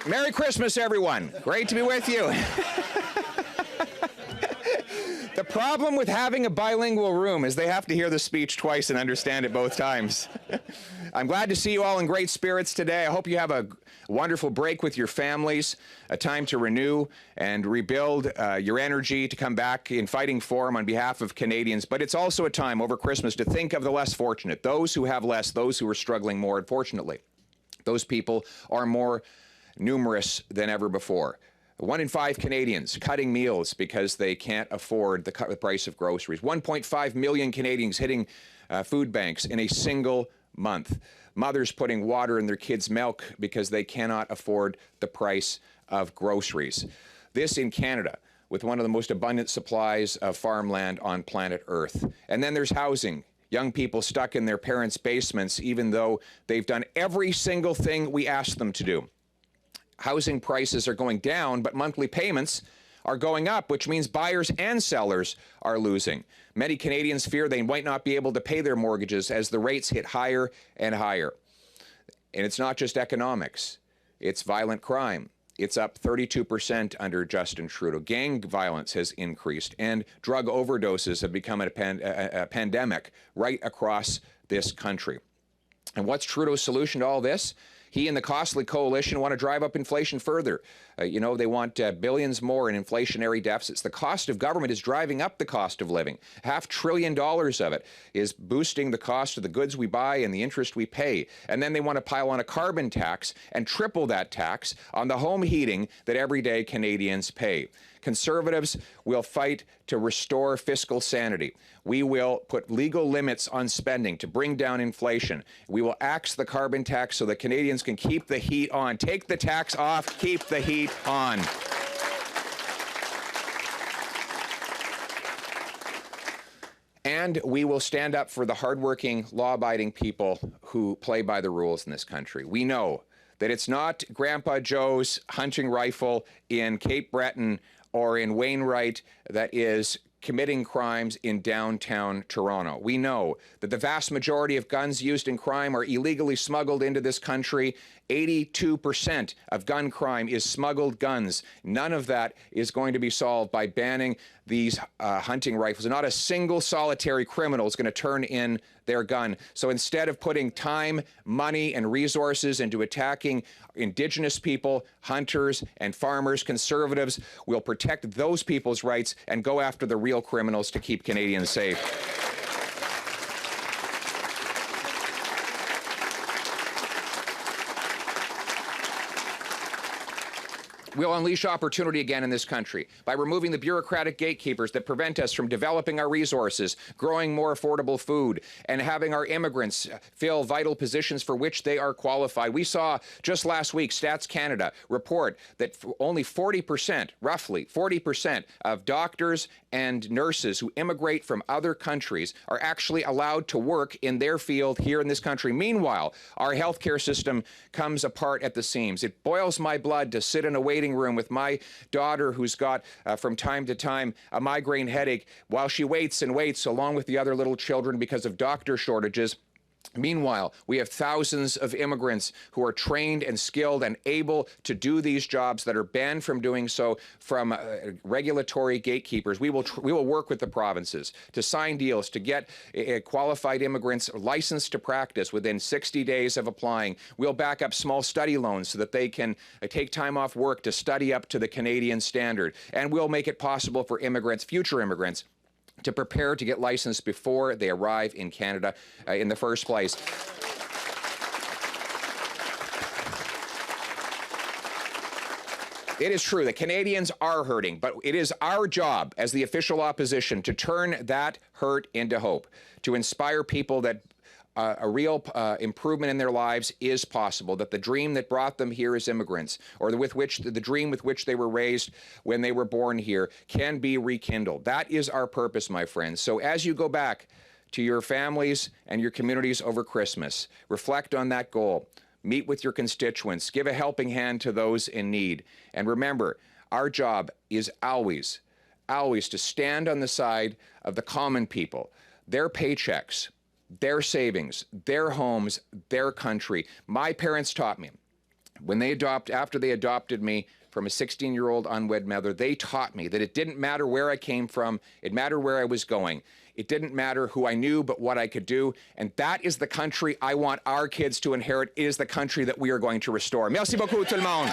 Merry Christmas, everyone. Great to be with you. The problem with having a bilingual room is they have to hear the speech twice and understand it both times. I'm glad to see you all in great spirits today. I hope you have a wonderful break with your families, a time to renew and rebuild your energy to come back in fighting form on behalf of Canadians. But it's also a time over Christmas to think of the less fortunate, those who have less, those who are struggling more. Unfortunately, those people are more numerous than ever before. 1 in 5 Canadians cutting meals because they can't afford the price of groceries. 1.5 million Canadians hitting food banks in a single month. Mothers putting water in their kids' milk because they cannot afford the price of groceries. This in Canada, with one of the most abundant supplies of farmland on planet Earth. And then there's housing. Young people stuck in their parents' basements even though they've done every single thing we asked them to do. Housing prices are going down, but monthly payments are going up, which means buyers and sellers are losing. Many Canadians fear they might not be able to pay their mortgages as the rates hit higher and higher. And it's not just economics, it's violent crime. It's up 32% under Justin Trudeau. Gang violence has increased, and drug overdoses have become a pandemic right across this country. And what's Trudeau's solution to all this? He and the costly coalition want to drive up inflation further. They want billions more in inflationary deficits. The cost of government is driving up the cost of living. $500 billion of it is boosting the cost of the goods we buy and the interest we pay. And then they want to pile on a carbon tax and triple that tax on the home heating that everyday Canadians pay. Conservatives will fight to restore fiscal sanity. We will put legal limits on spending to bring down inflation. We will axe the carbon tax so that Canadians can keep the heat on. Take the tax off, keep the heat on. And we will stand up for the hardworking, law-abiding people who play by the rules in this country. We know that it's not Grandpa Joe's hunting rifle in Cape Breton or in Wainwright that is committing crimes in downtown Toronto. We know that the vast majority of guns used in crime are illegally smuggled into this country. 82% of gun crime is smuggled guns. None of that is going to be solved by banning these hunting rifles. Not a single solitary criminal is going to turn in their gun. So instead of putting time, money, and resources into attacking Indigenous people, hunters, and farmers, Conservatives will protect those people's rights and go after the real criminals to keep Canadians safe. We'll unleash opportunity again in this country by removing the bureaucratic gatekeepers that prevent us from developing our resources, growing more affordable food, and having our immigrants fill vital positions for which they are qualified. We saw just last week Stats Canada report that only 40%, roughly 40% of doctors and nurses who immigrate from other countries are actually allowed to work in their field here in this country. Meanwhile, our healthcare system comes apart at the seams. It boils my blood to sit in a waiting room with my daughter who's got, from time to time, a migraine headache while she waits and waits along with the other little children because of doctor shortages. Meanwhile, we have thousands of immigrants who are trained and skilled and able to do these jobs that are banned from doing so from regulatory gatekeepers. We will work with the provinces to sign deals to get qualified immigrants licensed to practice within 60 days of applying. We'll back up small study loans so that they can take time off work to study up to the Canadian standard. And we'll make it possible for immigrants, future immigrants, to prepare to get licensed before they arrive in Canada in the first place. It is true that Canadians are hurting, but it is our job as the official opposition to turn that hurt into hope, to inspire people that a real improvement in their lives is possible, that the dream that brought them here as immigrants, or the dream with which they were raised when they were born here, can be rekindled. That is our purpose, my friends. So as you go back to your families and your communities over Christmas, reflect on that goal. Meet with your constituents. Give a helping hand to those in need. And remember, our job is always to stand on the side of the common people, their paychecks, their savings, their homes, their country. My parents taught me, After they adopted me from a 16-year-old unwed mother, they taught me that it didn't matter where I came from, it mattered where I was going. It didn't matter who I knew, but what I could do. And that is the country I want our kids to inherit. It is the country that we are going to restore. Merci beaucoup, tout le monde.